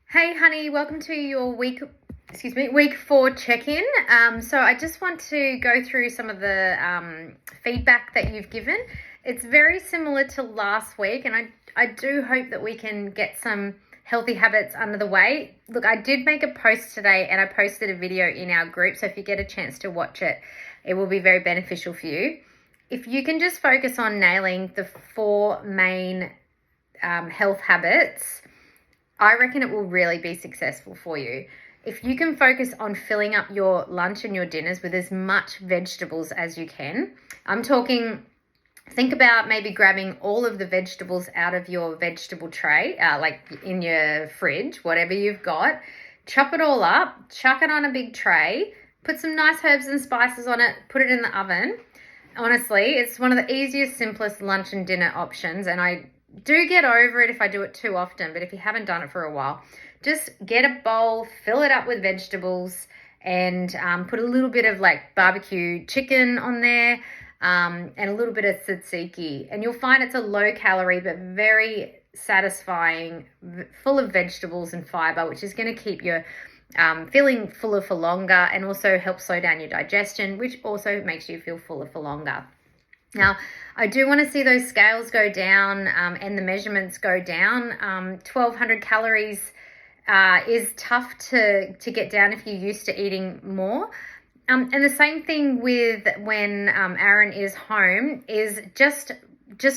Hey honey, welcome to your week 4 check-in. So I just want to go through some of the feedback that you've given. It's very similar to last week, and I do hope that we can get some healthy habits under the way. Look, I did make a post today and I posted a video in our group, so if you get a chance to watch it, it will be very beneficial for you. If you can just focus on nailing the 4 main health habits, I reckon it will really be successful for you. If you can focus on filling up your lunch and your dinners with as much vegetables as you can, I'm talking, think about maybe grabbing all of the vegetables out of your vegetable tray, like in your fridge, whatever you've got, chop it all up, chuck it on a big tray, put some nice herbs and spices on it, put it in the oven. Honestly, it's one of the easiest, simplest lunch and dinner options, and I do get over it if I do it too often, but if you haven't done it for a while, just get a bowl, fill it up with vegetables, and put a little bit of like barbecue chicken on there, and a little bit of tzatziki, and you'll find it's a low calorie but very satisfying, full of vegetables and fiber, which is going to keep your feeling fuller for longer, and also help slow down your digestion, which also makes you feel fuller for longer. Now, I do want to see those scales go down and the measurements go down. 1,200 calories is tough to get down if you're used to eating more. And the same thing with when Aaron is home is just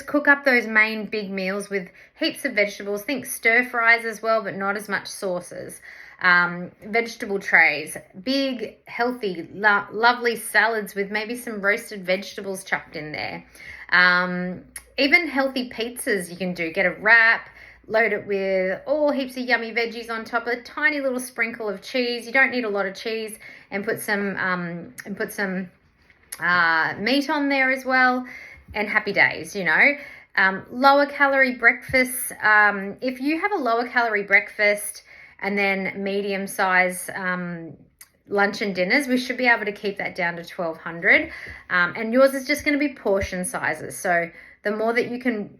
cook up those main big meals with heaps of vegetables. Think stir fries as well, but not as much sauces. Vegetable trays, big, healthy, lovely salads with maybe some roasted vegetables chucked in there. Even healthy pizzas you can do. Get a wrap, load it with all heaps of yummy veggies on top, a tiny little sprinkle of cheese. You don't need a lot of cheese, and put some meat on there as well, and happy days, you know. Lower calorie breakfasts. If you have a lower calorie breakfast and then medium size lunch and dinners, we should be able to keep that down to 1,200. And yours is just going to be portion sizes. So the more that you can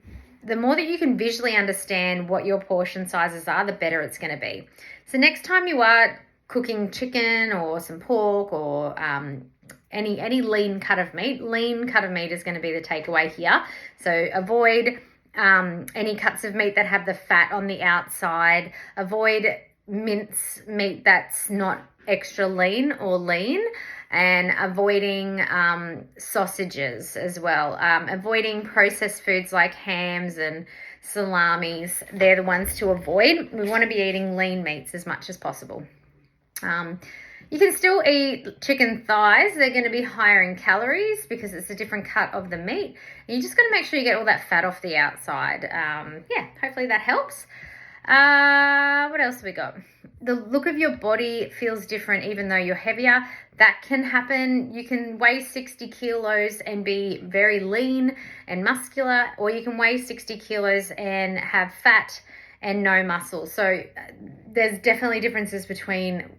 visually understand what your portion sizes are, the better it's going to be. So next time you are cooking chicken or some pork or any lean cut of meat is going to be the takeaway here. So avoid any cuts of meat that have the fat on the outside. Avoid mince meat that's not extra lean or lean, and avoiding sausages as well. Avoiding processed foods like hams and salamis. They're the ones to avoid. We want to be eating lean meats as much as possible. You can still eat chicken thighs. They're going to be higher in calories because it's a different cut of the meat. And you just got to make sure you get all that fat off the outside. Hopefully that helps. What else have we got? The look of your body feels different even though you're heavier. That can happen. You can weigh 60 kilos and be very lean and muscular, or you can weigh 60 kilos and have fat and no muscle. So there's definitely differences between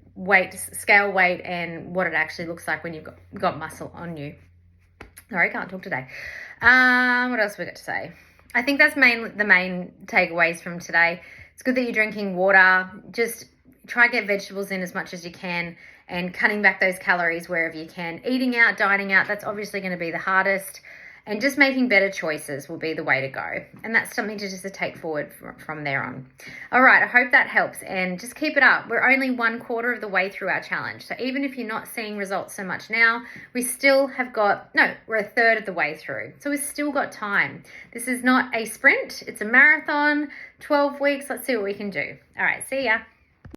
scale weight and what it actually looks like when you've got muscle on you. Sorry, can't talk today. What else have we got to say? I think that's the main takeaways from today. It's good that you're drinking water. Just try to get vegetables in as much as you can, and cutting back those calories wherever you can. Eating out, dining out, that's obviously going to be the hardest. And just making better choices will be the way to go. And that's something to just take forward from there on. All right, I hope that helps, and just keep it up. We're only 1/4 of the way through our challenge. So even if you're not seeing results so much now, we're a third of the way through. So we've still got time. This is not a sprint, it's a marathon, 12 weeks. Let's see what we can do. All right, see ya.